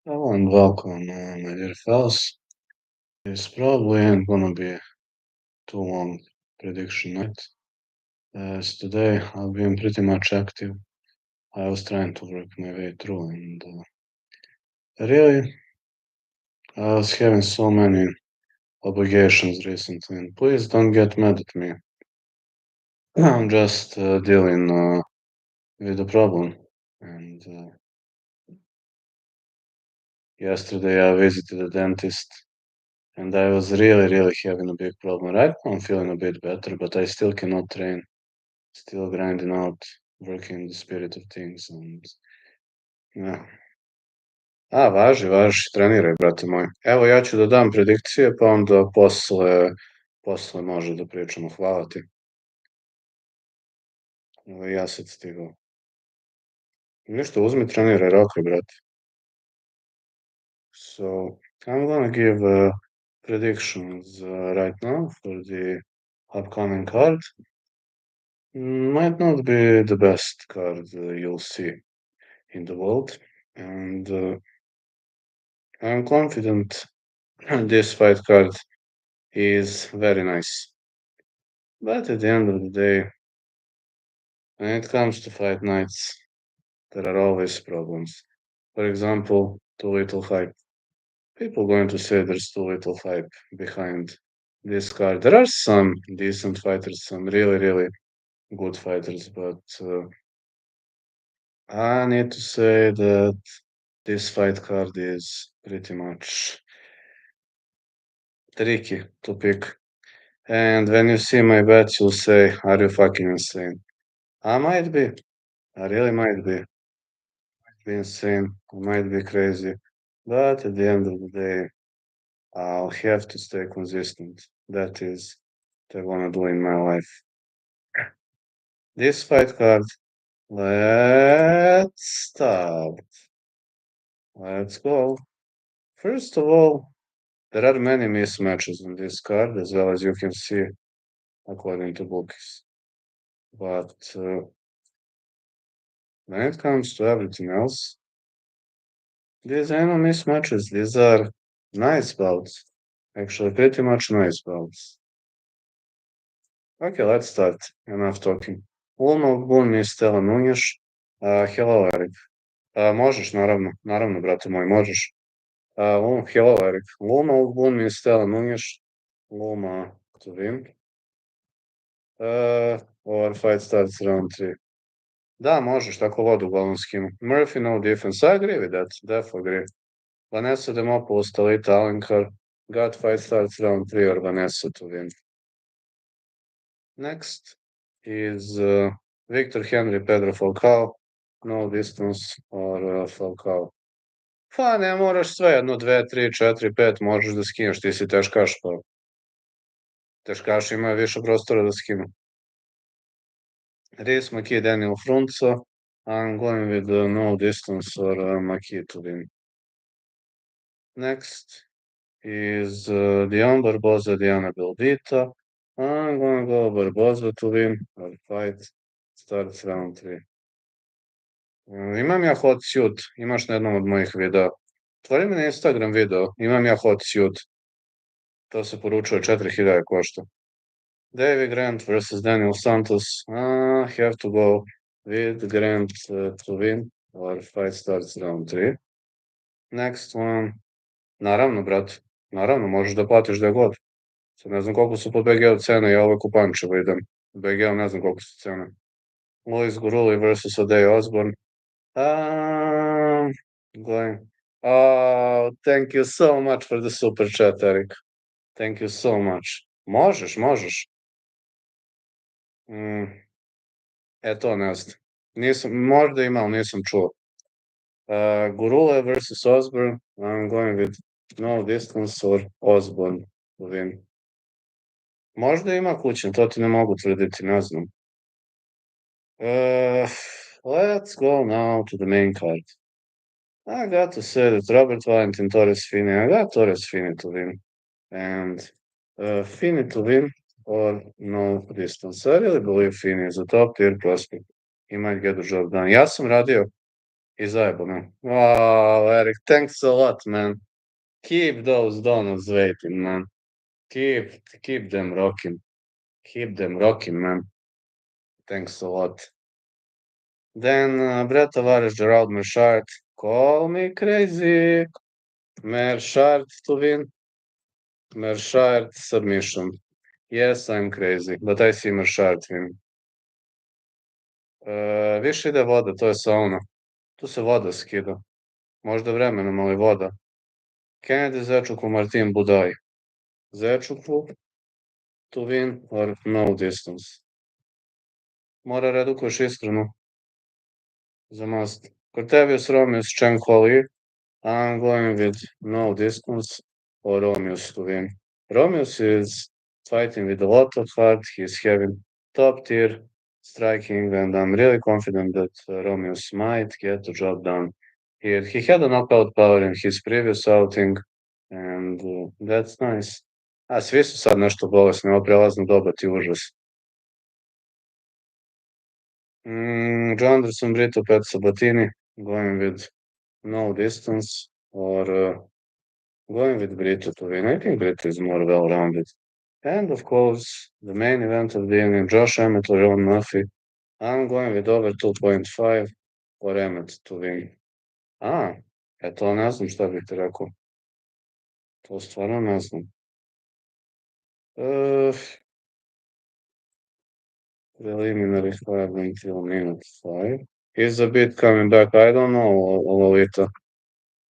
Hello and welcome, my dear fellows. It's probably ain't gonna be too long prediction night, as today I've been pretty much active. I was trying to work my way through, and really, I was having so many obligations recently. And please don't get mad at me. I'm just dealing with the problem. And yesterday I visited the dentist, and I was really having a big problem. Right now I'm feeling a bit better, but I still cannot train. Still grinding out, working the spirit of things and ja. Važi, treniraj, brate moj. Evo, ja ću da dam predikcije, pa onda posle može da pričamo. Hvala ti. Evo, ja sad stigao. Ništa, uzmi, treniraj, rokaj, brate. So, I'm gonna give predictions right now for the upcoming card. Might not be the best card you'll see in the world, and I'm confident this fight card is very nice. But at the end of the day, when it comes to fight nights, there are always problems. For example, too little hype. People going to say there's too little hype behind this card. There are some decent fighters, some really good fighters, but I need to say that this fight card is pretty much tricky to pick. And when you see my bets, you'll say, are you fucking insane? I might be. I really might be. Be insane. I might be crazy. But at the end of the day, I'll have to stay consistent. That is what I want to do in my life. This fight card, let's start. Let's go. First of all, there are many mismatches in this card, as well as you can see, according to bookies. But when it comes to everything else, these are no mismatches. These are nice bouts. Actually, pretty much nice bouts. Okay, let's start. Enough talking. Ulno bun je Stella Nunješ. Hello, Erik. Možeš, naravno, brate moj, možeš. Hello, Erik. Ulno bun je Stella Nunješ. Luma to win. Our fight starts round 3. Da, možeš, tako vodu uglavnom skinu. Murphy, no defense. I agree with that. Definitely agree. Vanessa Demopoulos, Talita Alencar. God fight starts round 3 or Vanessa to win. Next is Victor Henry, Pedro Falcao. No distance or Falcao. Pa ne moraš sve, 1, 2, 3, 4, 5 možeš da skineš, ti si teškaš, pa teškaši imaju više prostora da skinu. Reis, Maki, Daniel Frunzo. I'm going with no distance or Maki to win. Next is Dion Barboza, Diana Belbita. I'm going to go Barboza to win. Our fight starts round 3. Imam ja hot suit, imaš na jednom od mojih videa. Otvori mi na Instagram video, imam ja hot suit. To se poručuje 4000 košta. David Grant versus Daniel Santos. Have to go with Grant to win. Our fight starts round 3. Next one. Naravno, brat. Naravno, možeš da platiš da god. Sad ne znam koliko su po BG-u cene, ja uvek u Pančevo idem. BG-u ne znam koliko su cene. Luis Guruli versus Odej Osborne. Going. Oh, thank you so much for the super chat, Eric. Thank you so much. Možeš. To ne znam. Možda ima, ali nisam čuo. Gurule versus Osborne. I'm going with no distance or Osborne to win. Možda ima kućan, to ti ne mogu tvrditi, ne znam. Let's go now to the main card. I got to say that Robert Valentin, Torres Fini. I got Torres Fini to win. And Fini to win or no distance. I really believe Fini is a top tier prospect. He might get the job done. Ja I zajebo me. Oh, Eric, thanks a lot, man. Keep those donuts waiting, man. Keep them rocking. Keep them rocking, man. Thanks a lot. Then Brett Tavares, Gerald Mershart. Call me crazy. Mershart to win. Mershart submission. Yes, I'm crazy, but I see Mershart win. Više ide voda, to je sauna. Tu se voda skida. Možda vremenom, ali voda. Kennedy, Zečukwu, Martin Budaj. Zečukwu to win or no distance. Mora redukuješ iskreno. Za must. Cortavius, Romius, Chen Li. I'm going with no distance or Romius to win. Romius is fighting with a lot of heart. He's having top tier striking, and I'm really confident that Romius might get the job done here. He had a knockout power in his previous outing, and that's nice. A svi su sad nešto bolesni, ovo prelazno doba ti užas. John Anderson, Brito, Pat Sabatini, going with no distance or going with Brito to win. I think Brito is more well-rounded. And of course, the main event of the evening, Josh Emmett or Ron Murphy. I'm going with over 2.5 or Emmet to win. To ne znam šta bih ti rekao. To stvarno ne znam. Preliminary 5 until minute 5. Is a bit coming back. I don't know, Lolita.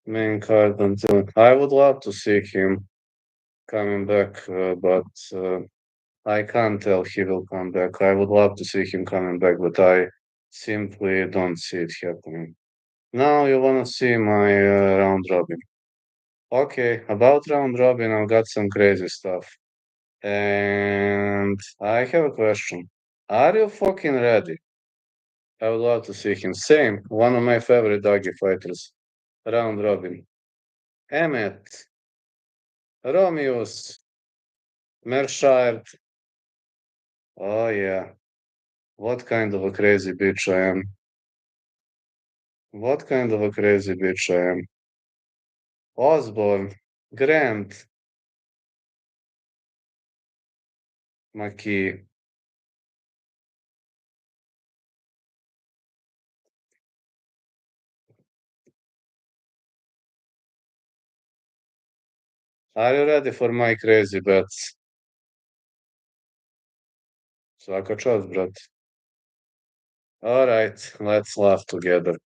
Main card until... I would love to see him coming back, but I can't tell he will come back. I would love to see him coming back, but I simply don't see it happening. Now you wanna see my round robin. Okay, about round robin, I've got some crazy stuff. And I have a question. Are you fucking ready? I would love to see him. Same, one of my favorite doggy fighters. Round robin. Emmet. Romius. Mershard. Oh yeah. What kind of a crazy bitch I am. What kind of a crazy bitch I am. Osborne. Grant. McKee. Are you ready for my crazy bets? Svaka čast, brat. Alright, let's laugh together.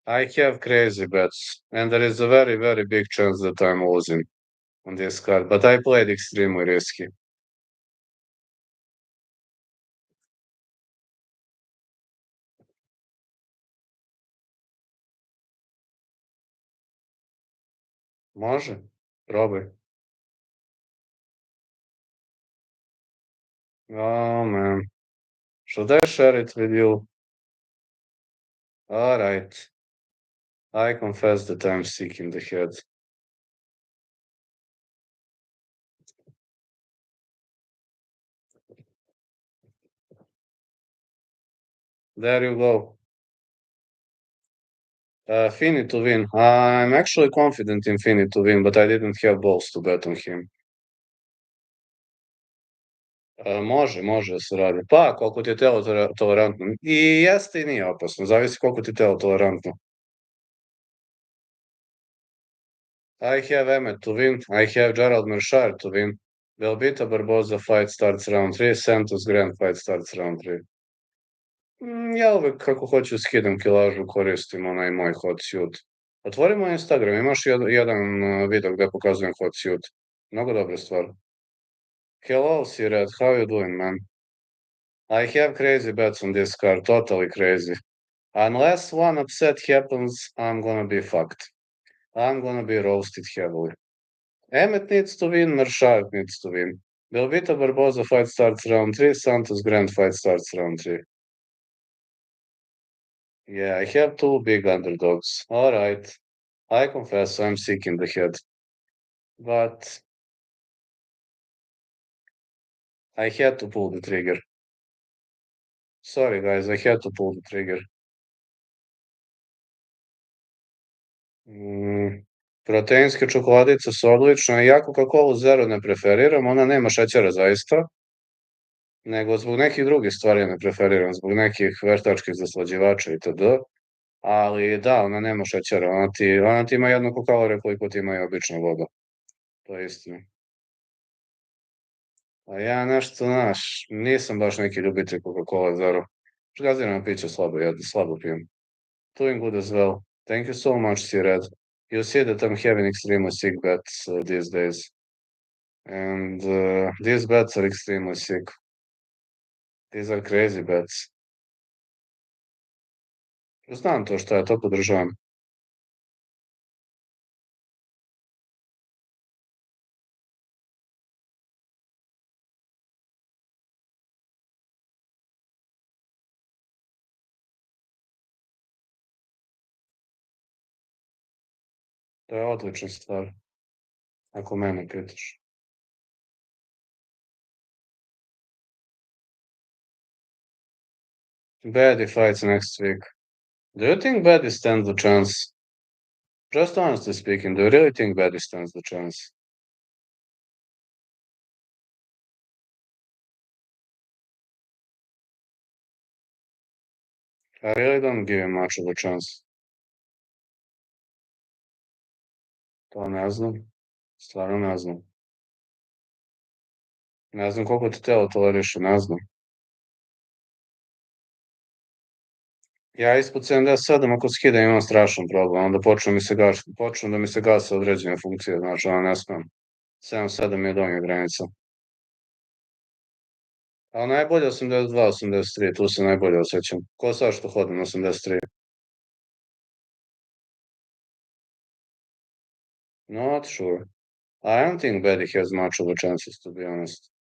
I have crazy bets, and there is a very, very big chance that I'm losing on this card, but I played extremely risky. Može? Probaj. Oh man. Should I share it with you? Alright. I confess that I'm sick in the head. There you go. Fini to win. I'm actually confident in Fini to win, but I didn't have balls to bet on him. Može da se radi. Pa, koliko ti je telo tolerantno. I jeste i nije opasno, zavisi koliko ti je telo tolerantno. I have Emmet to win. I have Gerald Mershard to win. Belbita Barboza fight starts round 3. Santos Grand fight starts round 3. Ja uvek kako hoću skidam kilažu, koristim onaj moj hot suit. Otvori moj Instagram, imaš jedan video gde pokazujem hot suit. Mnogo dobra stvar. Hello, Sired, how you doing, man? I have crazy bets on this card, totally crazy. Unless one upset happens, I'm gonna be fucked. I'm gonna be roasted heavily. Emmet needs to win, Mershard needs to win. Belvita Barboza fight starts round 3, Santos Grand fight starts round 3. Yeah, I have two big underdogs. Alright. I confess I'm sick in the head. But I had to pull the trigger. Sorry guys, I had to pull the trigger. Proteinske čokoladice su odlične, iako Coca-Cola Zero ne preferiram, ona nema šećera zaista, nego zbog nekih drugih stvari ne preferiram, zbog nekih veštačkih zaslađivača itd. Ali da, ona nema šećera, ona ti ima jednako kalorije koliko ti ima i obična voda. To je istina. A ja nešto, znaš, nisam baš neki ljubitelj Coca-Cola Zero. Gazirano piće slabo pijem. Doing good as well. Thank you so much, C-Red. You see that I'm having extremely sick bets these days. And these bets are extremely sick. These are crazy bets. Znam to šta je, to podržavam. To je odlična stvar, ako mene pitaš. Baddy fights next week. Do you think Baddy stands the chance? Just honestly speaking, do you really think Baddy stands the chance? I really don't give him much of a chance. To ne znam. Stvarno ne znam. Ne znam koliko ti telo toleriše, ne znam. Ja ispod 77 ako skidam imam strašan problem, onda počnu da mi se gase određene funkcije, znači ona ne smem. 77 je donja granica. A najbolje 82, 83, tu se najbolje osjećam. Ko sad što hodim 83? Not sure. I don't think Betty has much of a chances, to be honest.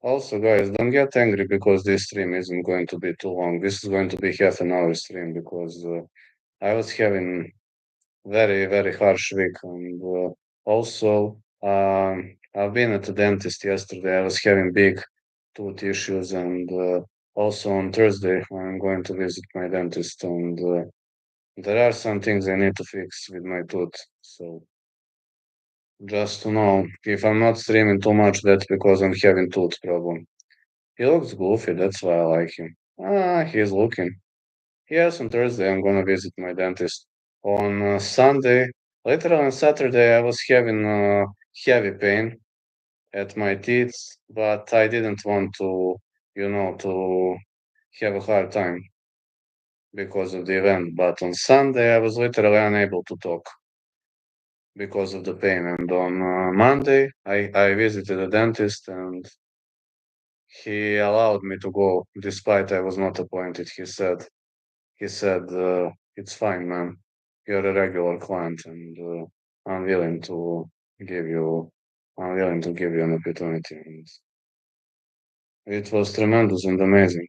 Also, guys, don't get angry because this stream isn't going to be too long. This is going to be half an hour stream because I was having very, very harsh week. And also, I've been at the dentist yesterday. I was having big tooth issues. And also on Thursday, I'm going to visit my dentist. And there are some things I need to fix with my tooth. So just to know, if I'm not streaming too much, that's because I'm having tooth problem. He looks goofy, that's why I like him. He's looking. Yes, on Thursday I'm gonna visit my dentist. On Sunday, later on Saturday, I was having heavy pain at my teeth, but I didn't want to have a hard time because of the event. But on Sunday, I was literally unable to talk because of the pain. And on Monday, I visited a dentist and he allowed me to go despite I was not appointed. He said, it's fine, man. You're a regular client, and I'm willing to give you, I'm willing to give you an opportunity. And it was tremendous and amazing.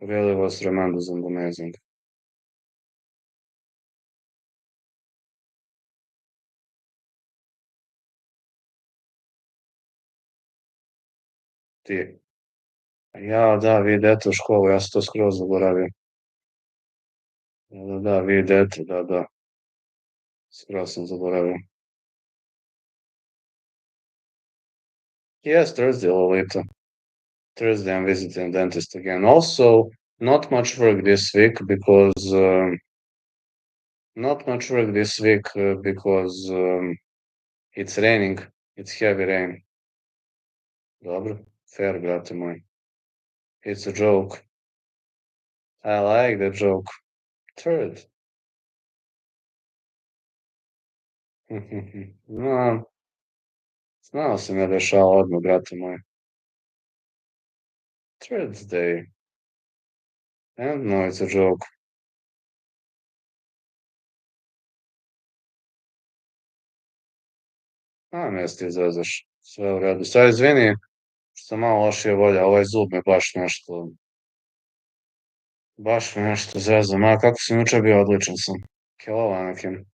Really was tremendous and amazing. Ti. Ja, da, vi idete u školu, ja sam to skroz zaboravio. Da, vi idete, da. Skroz sam zaboravio. Yes, Thursday, Lolita. Thursday, I'm visiting dentist again. Also, not much work this week because it's raining. It's heavy rain. Dobro, fair, brate moj. It's a joke. I like the joke. Third. No, znao sam ja da je šala odmah, brate moj. Thursday. And no, it's a joke. Ne se ti zezaš. Sve u redu. Sad izvini što sam malo lošije volja. Ovaj zub me baš me nešto zeza. Kako sam juče bio, odličan sam. Hello, Anakin.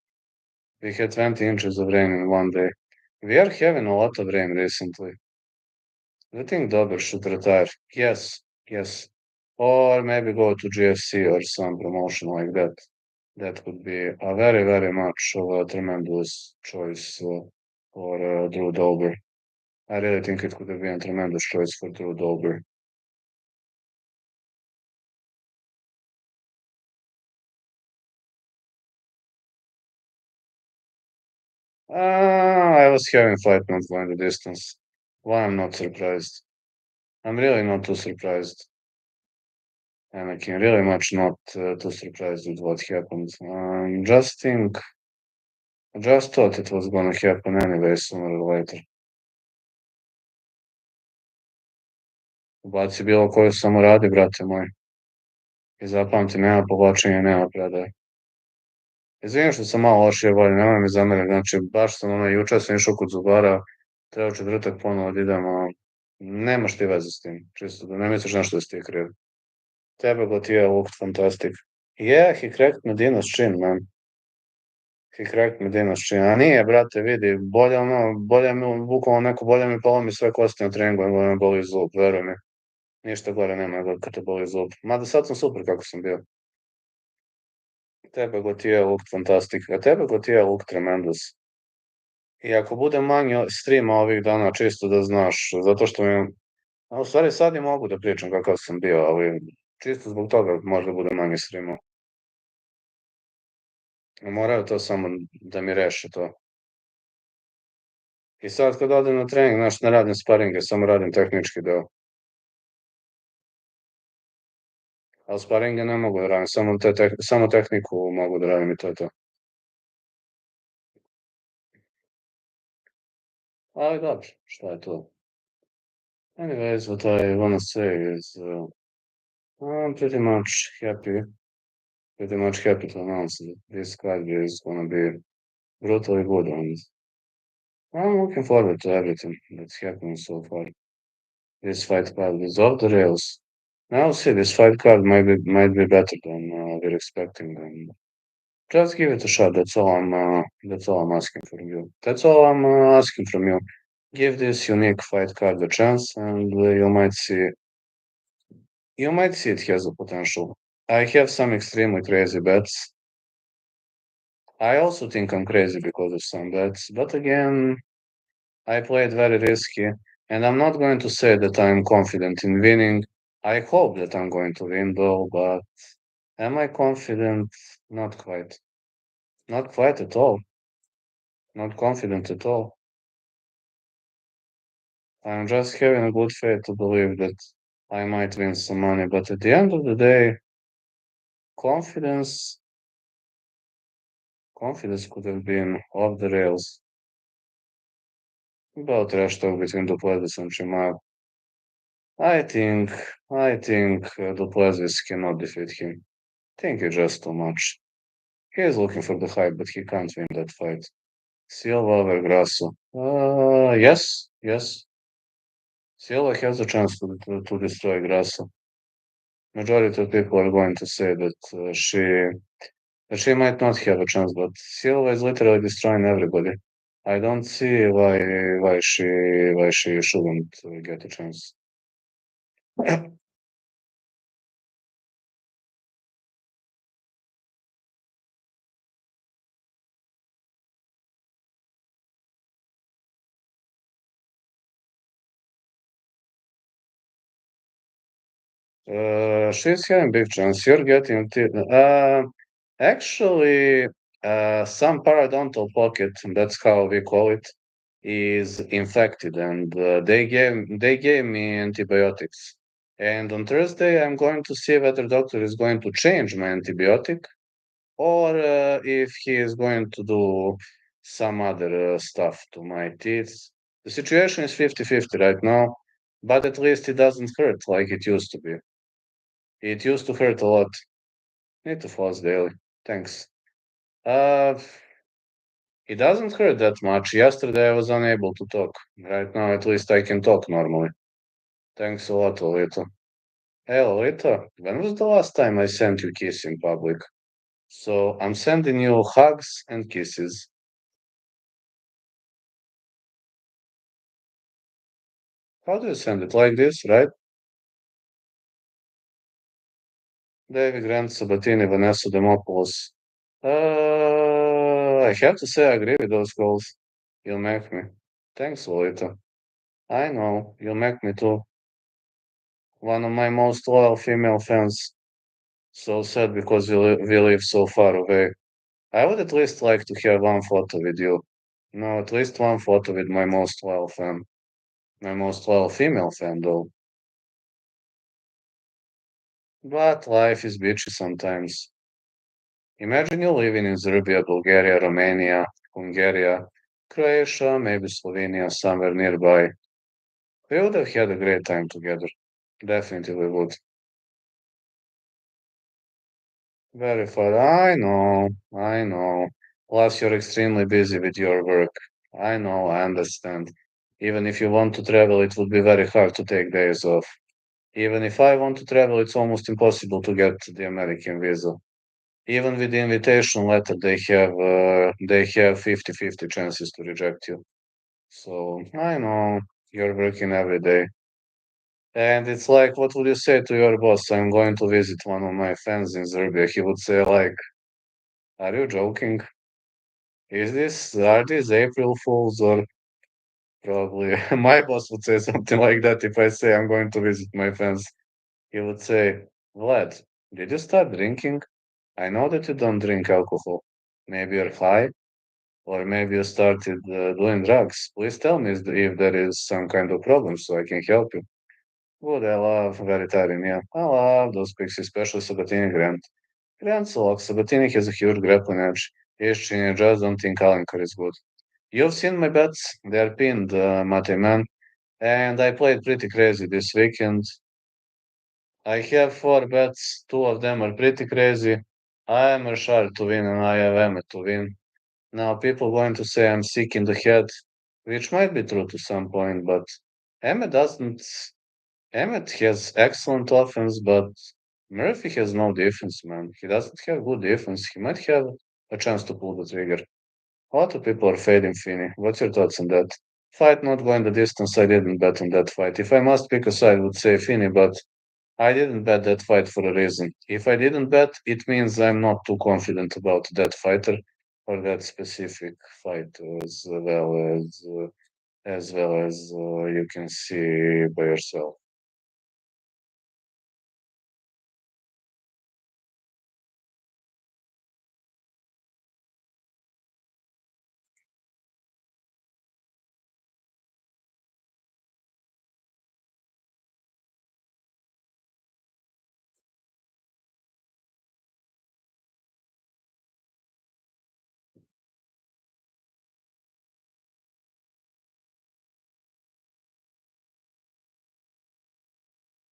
We had 20 inches of rain in one day. We are having a lot of rain recently. I think Dober should retire. Yes, yes. Or maybe go to GFC or some promotion like that. That would be a very, very much of a tremendous choice for Drew Dober. I really think it could have been a tremendous choice for Drew Dober. I was having fight not going the distance. Why I'm not surprised? I'm really not too surprised. And I can really much not too surprised with what happened. Just thought it was gonna happen anyway, sooner or later. Ubaci bilo koju samo radi, brate moj. I zapamti, nema povlačenja, nema predaje. Izvini što sam malo lošije volje, nemoj mi zameriti. Znači, baš sam juče sam išao kod zubara, treba četvrtak ponovo da idemo. Nemaš ti veze s tim, čisto da ne misliš nešto da si ti kriv. Tebe Gautier looked fantastic. Yeah, he cracked Medina's chin, man. He cracked Medina's chin. A nije, brate, vidi, bolje mi, bukvalno neko bolje mi polomi sve kosti na treningu, nego da me boli zub, veruj mi. Ništa gore nema nego kad te boli zub. Mada sad sam super kako sam bio. Tebe Gautier looked fantastic. A tebe Gautier looked tremendous. I ako bude manje streama ovih dana, čisto da znaš, zato što mi... A u stvari sad i mogu da pričam kakav sam bio, ali čisto zbog toga možda bude manje streama. Moraju to samo da mi reše to. I sad kad odem na trening, znaš, ne radim sparinge, samo radim tehnički deo. Ali sparinge ne mogu da radim, samo tehniku mogu da radim i to je to. Ali dobro, šta je to? Anyways, what I wanna say is, I'm pretty much happy to announce that this card is gonna be brutally good, and I'm looking forward to everything that's happening so far. This fight card is off the rails. Now, see, this fight card might be better than we're expecting, and just give it a shot. That's all I'm asking from you. That's all I'm asking from you. Give this unique fight card a chance, and you might see it has a potential. I have some extremely crazy bets. I also think I'm crazy because of some bets, but again, I played very risky, and I'm not going to say that I'm confident in winning. I hope that I'm going to win though, but am I confident? Not quite. Not quite at all. Not confident at all. I'm just having a good faith to believe that I might win some money, but at the end of the day, confidence could have been off the rails. About trash talk between Duplessis and Chimaev. I think Duplessis cannot defeat him. Think it's just too much. He is looking for the hype, but he can't win that fight. Silva over Grasso. Yes. Silva has a chance to destroy Grasso. Majority of people are going to say that she might not have a chance, but Silva is literally destroying everybody. I don't see why she shouldn't get a chance. She's having big chance. You're getting actually some periodontal pocket, that's how we call it, is infected, and they gave me antibiotics. And on Thursday, I'm going to see whether doctor is going to change my antibiotic or if he is going to do some other stuff to my teeth. The situation is 50-50 right now, but at least it doesn't hurt like it used to be. It used to hurt a lot. Need to floss daily. Thanks. Uh, it doesn't hurt that much. Yesterday I was unable to talk. Right now, at least I can talk normally. Thanks a lot, Lolita. Hey, Lolita, when was the last time I sent you kiss in public? So I'm sending you hugs and kisses. How do you send it? Like this, right? David Grant, Sabatini, Vanessa Demopoulos. I have to say I agree with those goals. You'll make me. Thanks, Lolita. I know, you'll make me too. One of my most loyal female fans. So sad because we live so far away. I would at least like to have one photo with you. No, at least one photo with my most loyal fan. My most loyal female fan, though. But life is bitchy sometimes. Imagine you living in Serbia, Bulgaria, Romania, Hungary, Croatia, maybe Slovenia, somewhere nearby. We would have had a great time together. Definitely would. Very far. I know. Plus, you're extremely busy with your work. I know, I understand. Even if you want to travel, it would be very hard to take days off. Even if I want to travel, it's almost impossible to get the American visa. Even with the invitation letter, they have 50-50 chances to reject you. So I know you're working every day. And it's like, what would you say to your boss? I'm going to visit one of my friends in Serbia. He would say, like, are you joking? Are these April Fools or probably my boss would say something like that if I say I'm going to visit my friends. He would say, Vlad, did you start drinking? I know that you don't drink alcohol. Maybe you're high, or maybe you started doing drugs. Please tell me if there is some kind of problem so I can help you. Good, I love vegetarian, yeah. I love those pigs, especially Sabatini Grant. Grant sucks. Sabatini has a huge grappling edge. I just don't think Alencar is good. You've seen my bets. They're pinned, Mate man. And I played pretty crazy this weekend. I have four bets. Two of them are pretty crazy. I am Rashard to win and I have Emmet to win. Now people going to say I'm sick in the head, which might be true to some point, but Emmet doesn't. Emmet has excellent offense, but Murphy has no defense, man. He doesn't have good defense. He might have a chance to pull the trigger. A lot of people are fading Finney. What's your thoughts on that? Fight not going the distance. I didn't bet on that fight. If I must pick a side, I would say Finney, but I didn't bet that fight for a reason. If I didn't bet, it means I'm not too confident about that fighter or that specific fight, as well as you can see by yourself.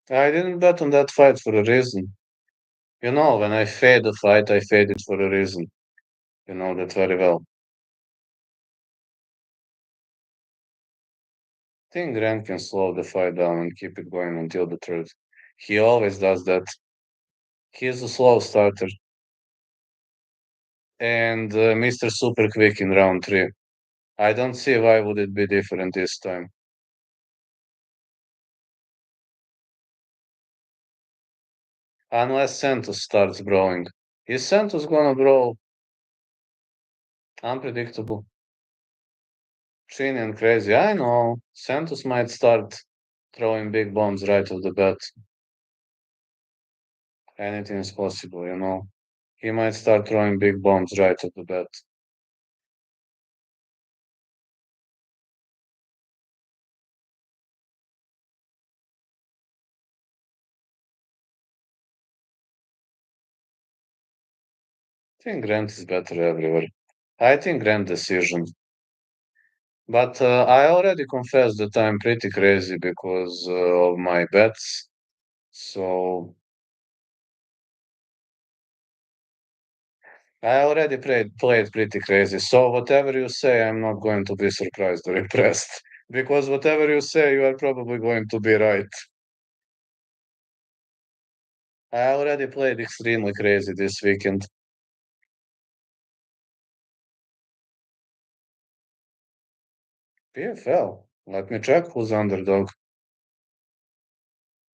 I didn't bet on that fight for a reason. When I fade a fight, I fade it for a reason. You know that very well. I think Grant can slow the fight down and keep it going until the third. He always does that. He is a slow starter and Mr. Super Quick in round three. I don't see why would it be different this time. Unless Santos starts brawling. Is Santos gonna brawl? Unpredictable. Chin and crazy. I know. Santos might start throwing big bombs right off the bat. Anything is possible. He might start throwing big bombs right off the bat. I think Grant is better everywhere. I think Grant decision. But I already confessed that I'm pretty crazy because of my bets. So I already played pretty crazy. So whatever you say, I'm not going to be surprised or impressed. Because whatever you say, you are probably going to be right. I already played extremely crazy this weekend. PFL. Let me check who's underdog.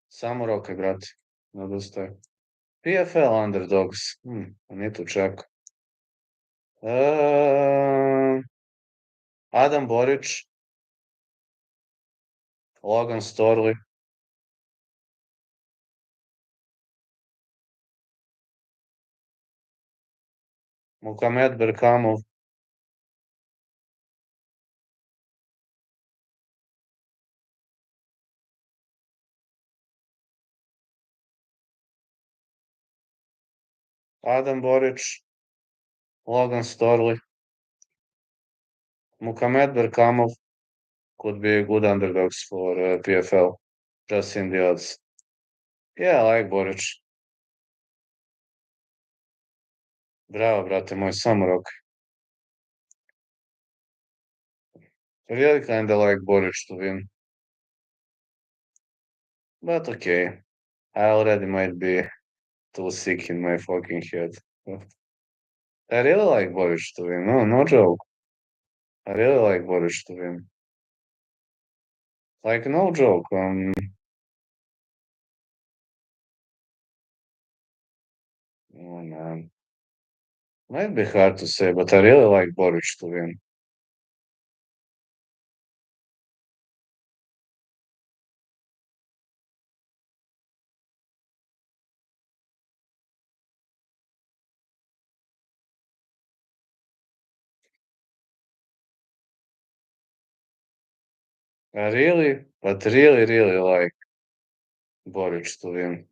Samo Roke, brate. Ne odustaje. PFL Underdogs. Nije tu čak. Adam Borić, Logan Storley, Muhamed Berkamov, Adam Borić, Logan Storley, Muhamed Berkamov could be good underdogs for PFL. Just in the odds. Yeah, I like Borić. Bravo, brate moj, samo Roke. Really kinda like Borić to win. But okay. I already might be too sick in my fucking head. I really like Borić to win. No, no joke. I really like Borić to win. Like, no joke. Oh, man. Might be hard to say, but I really like Borić to win. But really like Borić to win.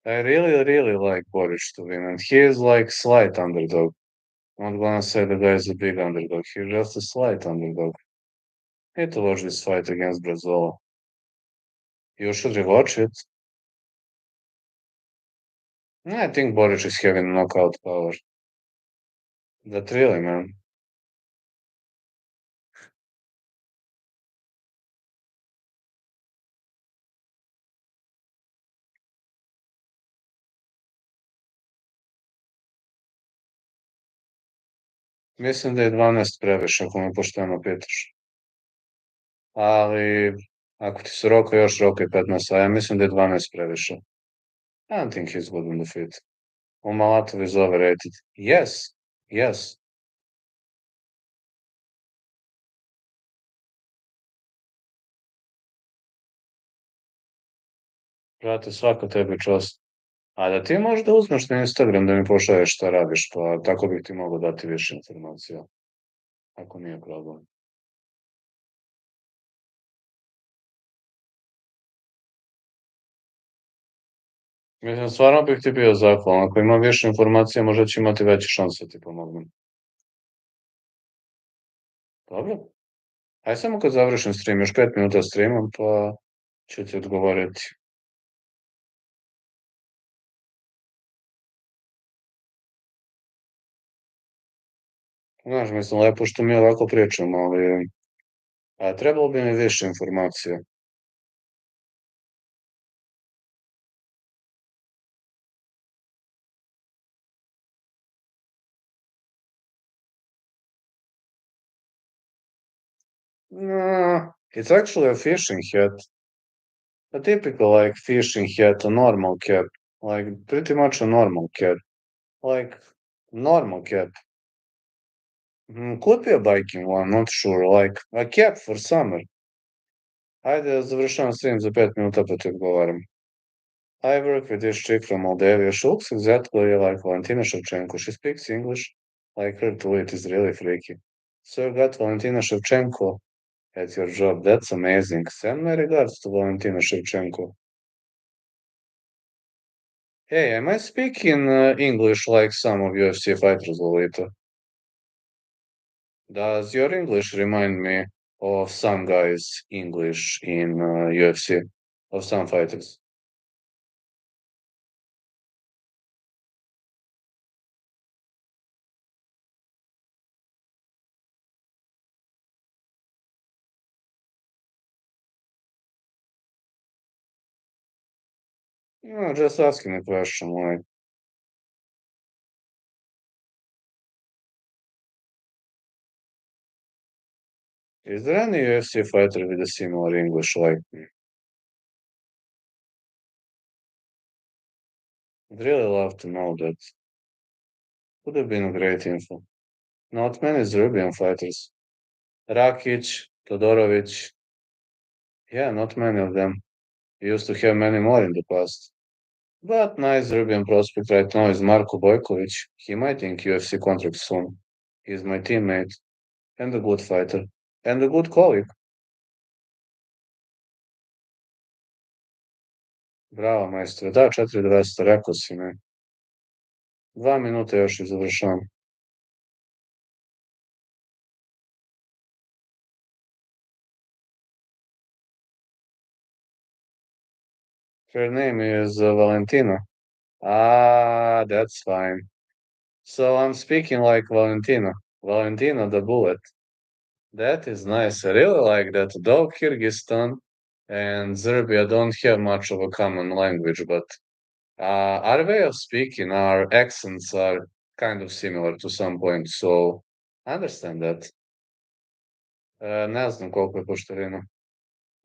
I really like Borić to win, and he is like slight underdog. I'm not gonna say the guy is a big underdog. He's just a slight underdog. Need to watch this fight against Brazola. You should rewatch it. I think Borić is having knockout power. That really, man. Mislim da je 12 previše, ako me pošteno pitaš. Ali, ako ti se roka još roka je 15, a ja mislim da je 12 previše. I don't think he's good in the fit. Umalatov is overrated. Yes. Brate, svaka tebi čast. A da ti možda uzmeš na Instagram da mi pošalješ šta radiš, pa tako bih ti mogao dati više informacija. Ako nije problem. Mislim, stvarno bih ti bio zahvalan. Ako ima više informacija, možda će imati veće šanse da ti pomognem. Dobro? Aj samo kad završim stream, još 5 minuta streamam, pa ću ti odgovoriti. Znaš, mislim, lepo što mi ovako pričamo, ali trebalo bi mi više informacija. No, it's actually a fishing hat. A typical, like, fishing hat, a normal cap. Like, pretty much a normal cap. Like, normal cap. Could be a biking one, not sure. Like, a cap for summer. Ajde, završavam stream za 5 minuta pa ti odgovaram. I work with this chick from Moldavia. She looks exactly like Valentina Shevchenko. She speaks English. Like her to it is really freaky. So you got Valentina Shevchenko at your job. That's amazing. Send my regards to Valentina Shevchenko. Hey, am I speaking English like some of UFC fighters, Lolita? Does your English remind me of some guys' English in UFC, of some fighters? No, just asking a question, like, is there any UFC fighter with a similar English like me? I'd really love to know that. Would have been a great info. Not many Serbian fighters. Rakic, Todorovic, yeah, not many of them. We used to have many more in the past. But nice Serbian prospect right now is Marko Bojkovic. He might ink UFC contract soon. He's my teammate and a good fighter and a good colleague. Bravo, majstore. Da, 4.200, rekao si mi. 2 minuta još i završavam. Her name is Valentina. Ah, that's fine. So I'm speaking like Valentina. Valentina the Bullet. That is nice. I really like that. Though Kyrgyzstan and Serbia don't have much of a common language, but our way of speaking, our accents are kind of similar to some point, so I understand that. Ne znam koliko je poštarina.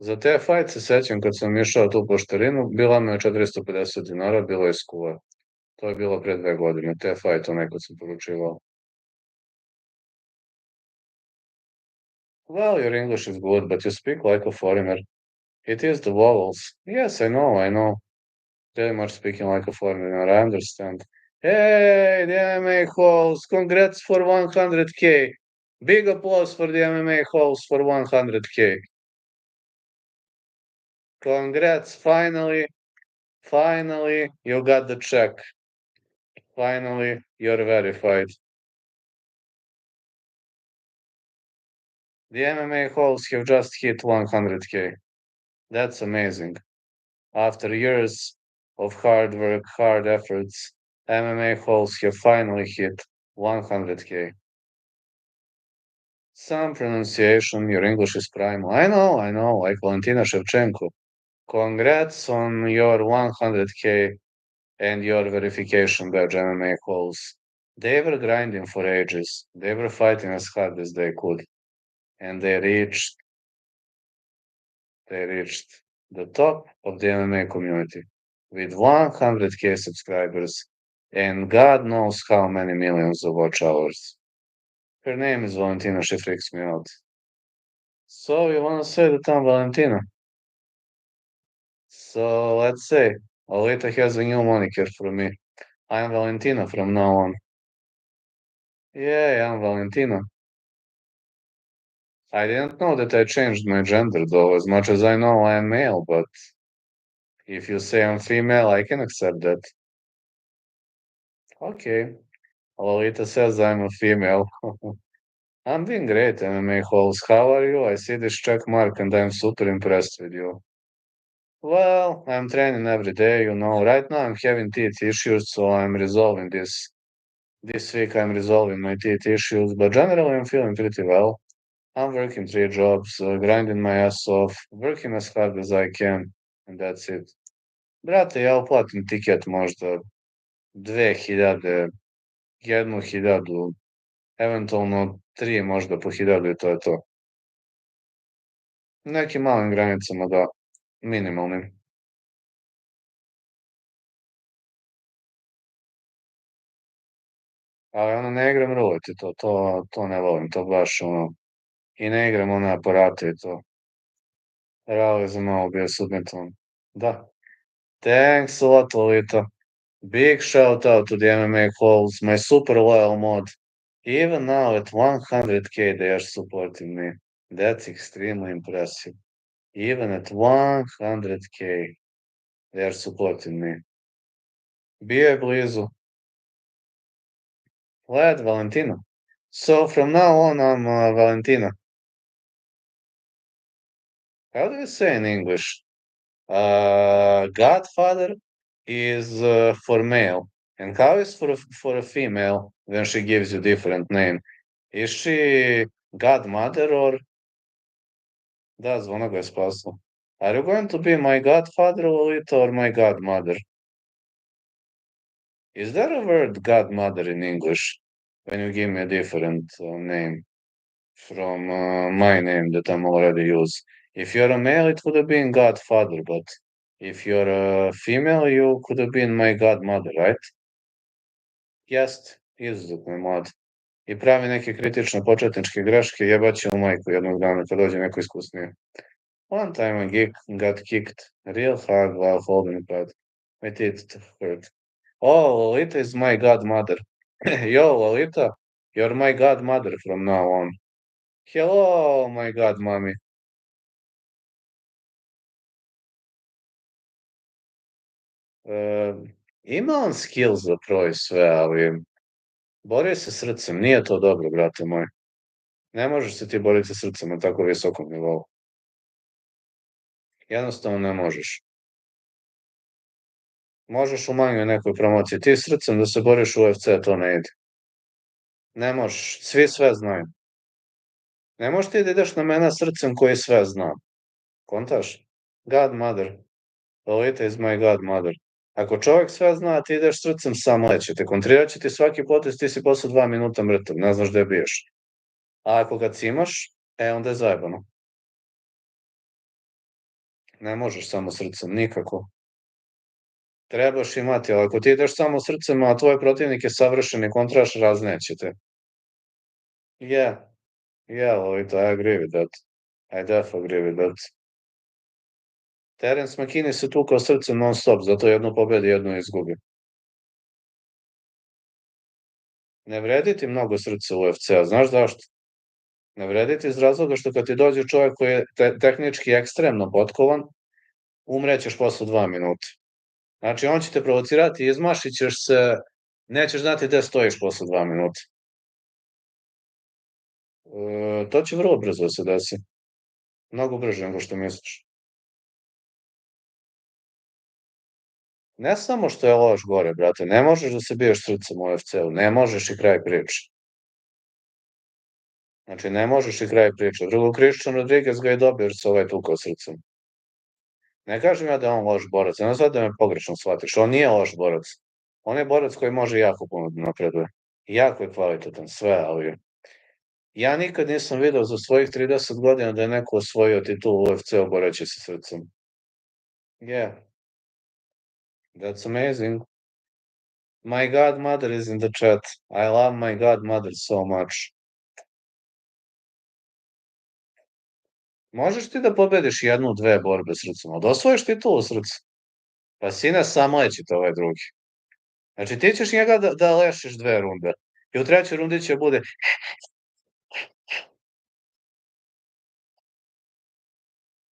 Za te fajt se sećam kad sam išao tu poštarinu, bila mi je 450 dinara, bilo je skuva. To je bilo pre 2 godine, te fajt onaj kad sam poručivao. Well, your English is good, but you speak like a foreigner. It is the vowels. Yes, I know. Very much speaking like a foreigner, I understand. Hey, the MMA host, congrats for 100K. Big applause for the MMA host for 100K. Congrats, finally, you got the check. Finally, you're verified. The MMA hosts have just hit 100K. That's amazing. After years of hard work, hard efforts, MMA hosts have finally hit 100K. Some pronunciation, your English is primal. I know, like Valentina Shevchenko. Congrats on your 100K and your verification badge, MMA hosts. They were grinding for ages. They were fighting as hard as they could. And they reached the top of the MMA community with 100K subscribers and God knows how many millions of watch hours. Her name is Valentina, she freaks me out. So you want to say that I'm Valentina? So let's say Olita has a new moniker for me. I'm Valentina from now on. Yeah, I'm Valentina. I didn't know that I changed my gender though, as much as I know I am male, but if you say I'm female, I can accept that. Okay. Lolita says I'm a female. I'm doing great, MMA host. How are you? I see this check mark and I'm super impressed with you. Well, I'm training every day, you know. Right now I'm having teeth issues, so I'm resolving this. This week I'm resolving my teeth issues, but generally I'm feeling pretty well. I'm working 3 jobs, grinding my ass off, working as hard as I can, and that's it. Brate, ja uplatim tiket možda 2000, 1000, eventualno 3 možda po 1000 i to je to. Nekim malim granicama, da, minimalnim. Ali ono, ne igram rulet i to ne volim, to baš ono, i ne igram one aparate i to. Rally za malo bio submetovan. Da. Thanks a lot, Lolita. Big shout out to the MMA calls, my super loyal mod. Even now at 100K they are supporting me. That's extremely impressive. Even at 100K they are supporting me. Bio je blizu. Led Valentina. So from now on I'm Valentina. How do you say in English? Godfather is for male. And how is for a female when she gives you different name? Is she godmother or... Da, zvono ga je spaslo. Are you going to be my godfather, Lolita, or my godmother? Is there a word godmother in English when you give me a different name from my name that I'm already use? If you're a male, it would have been godfather, but if you're a female, you could have been my godmother, right? Jest, izuzetno je mlad. I pravi neke kritične početničke greške, jebaće u majku jednog dana kad dođe neko iskusnije. One time a geek got kicked real hard while holding pad. My teeth hurt. Oh, Lolita is my godmother. Yo, Lolita, you're my godmother from now on. Hello, my godmommy. Ima on skills za pro i sve, ali bori se srcem. Nije to dobro, brate moj. Ne možeš se ti boriti srcem na tako visokom nivou. Jednostavno ne možeš. Možeš u manjoj nekoj promociji. Ti srcem da se boriš u UFC, to ne ide. Ne možeš. Svi sve znaju. Ne možeš ti da ideš na mene srcem koji sve zna. Kontaš? Godmother. Lolita is my godmother. Ako čovjek sve zna, ti ideš srcem sam leće. Te kontrirat će ti svaki potez, ti si posle 2 minuta mrtav. Ne znaš gde biješ. A ako ga cimaš, onda je zajebano. Ne možeš samo srcem, nikako. Trebaš imati, ali ako ti ideš samo srcem, a tvoj protivnik je savršeni kontraš, razneće te. Yeah, yeah, Lolita, I agree with that. I definitely agree with that. Terence McKinney se tukao srcem non stop, zato jednu pobedi, jednu izgubi. Ne vredi ti mnogo srce u UFC-a, znaš zašto? Ne vredi ti iz razloga što kad ti dođe čovjek koji je tehnički ekstremno potkovan, umrećeš posle 2 minuta. Znači, on će te provocirati, izmašit ćeš se, nećeš znati gde stojiš posle 2 minuta. To će vrlo brzo da se desi. Mnogo brže nego što misliš. Ne samo što je loš gore, brate, ne možeš da se biješ srcem u UFC-u, ne možeš i kraj priče. Znači, ne možeš i kraj priče. Drugo, Christian Rodriguez ga je dobio jer se ovaj tukao srcem. Ne kažem ja da je on loš borac, ne sad da me pogrešno shvatiš, on nije loš borac. On je borac koji može jako puno da napreduje. Jako je kvalitetan, sve, ali ja nikad nisam video za svojih 30 godina da je neko osvojio titulu u UFC-u boreći se srcem. Yeah, that's amazing. My godmother is in the chat. I love my godmother so much. Možeš ti da pobediš jednu, dve borbe srcem, ali da osvojiš titulu srcem. Pa sine, samleći te ovaj drugi. Znači, ti ćeš njega da lešiš 2 runde. I u 3. rundi će bude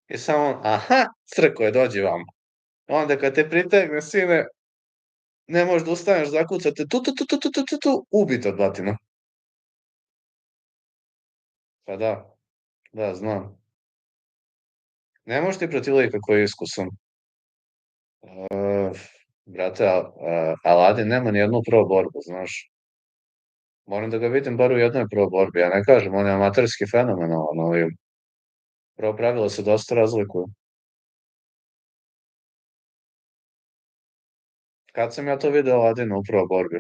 i samo aha, crko je, dođi vamo. Onda kad te pritegne, sine, ne možeš da ustaneš, zakuca te tu, ubito od batina. Pa da, znam. Ne možeš ti protiv lika koji je iskusan. Brate, Aladin nema ni jednu pro borbu, znaš. Moram da ga vidim bar u jednoj pro borbi. Ja ne kažem, on je amaterski fenomenalan, ali pro pravila se dosta razlikuju. Kad sam ja to video Aladina u pro borbi?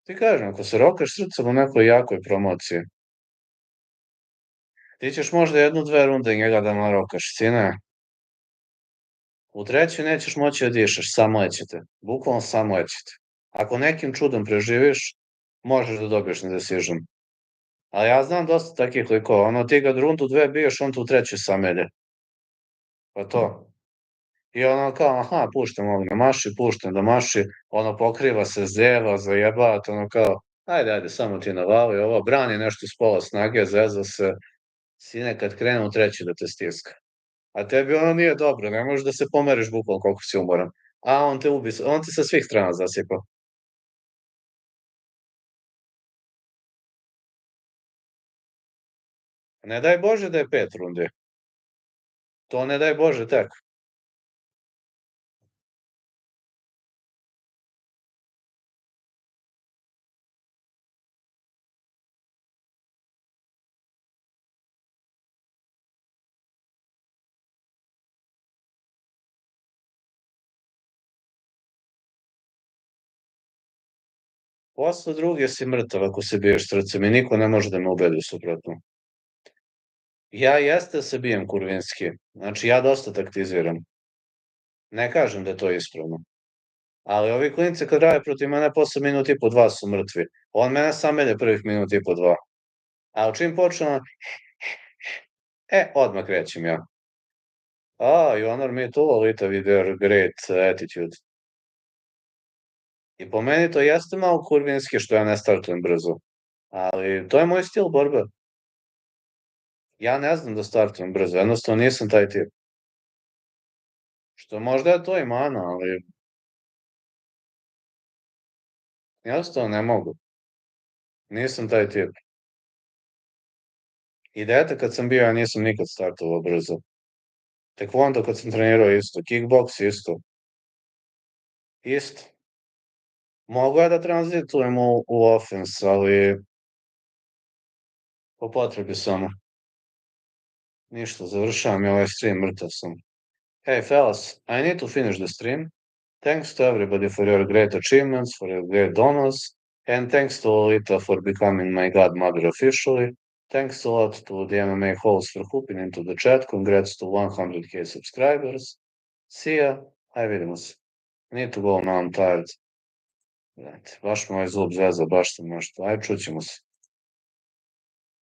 Ti kažem, ako se rokaš srcem u nekoj jakoj promociji, ti ćeš možda jednu, dve runde njega da narokaš, sine. U 3. nećeš moći da dišeš, samlećete. Bukvalno samlećete. Ako nekim čudom preživiš, možeš da dobiješ na decision. Ali ja znam dosta takih likova, ono ti ga rundu, dve biješ, on tu u 3. samelje. Pa to. I ono kao, aha, puštam ovog na maši, puštam da maši, ono pokriva se, zeva, zajebat, ono kao, ajde, samo ti navali ovo, brani nešto s pola snage, zeza se, sine kad krene u 3. da te stiska. A tebi ono nije dobro, ne možeš da se pomeriš bukvalno koliko si umoran. A on te ubi, on te sa svih strana zasipa. Ne daj Bože da je 5 rundi. To ne daj Bože tek. Posle druge si mrtav ako se biješ srcem i niko ne može da me ubedi suprotno. Ja jeste da se bijem kurvinski, znači ja dosta taktiziram. Ne kažem da je to ispravno. Ali ovi klinci kad rade protiv mene posle minut i po dva su mrtvi. On mene samelje prvih minut i po dva. A čim počne, odmah krećem ja. You honor me too, Lolita, with your great attitude. I po meni to jeste malo kurvinski što ja ne startujem brzo. Ali to je moj stil borbe. Ja ne znam da startujem brzo, jednostavno nisam taj tip. Što možda je to i mana, ali jednostavno ne mogu. Nisam taj tip. I dete kad sam bio, ja nisam nikad startovao brzo. Tekvondo kad sam trenirao isto, kickboks isto. Isto. Mogu ja da tranzitujem u offense, ali po potrebi samo. Ništa, završavam ja ovaj stream, mrtav sam. Hey fellas, I need to finish the stream. Thanks to everybody for your great achievements, for your great donors, and thanks to Lolita for becoming my godmother officially. Thanks a lot to the MMA host for hooping into the chat. Congrats to 100k subscribers. See ya. Aj vidimo se. Need to go now, I'm tired. Baš me ovaj zub zeza, baš sam nešto. Aj čućemo se.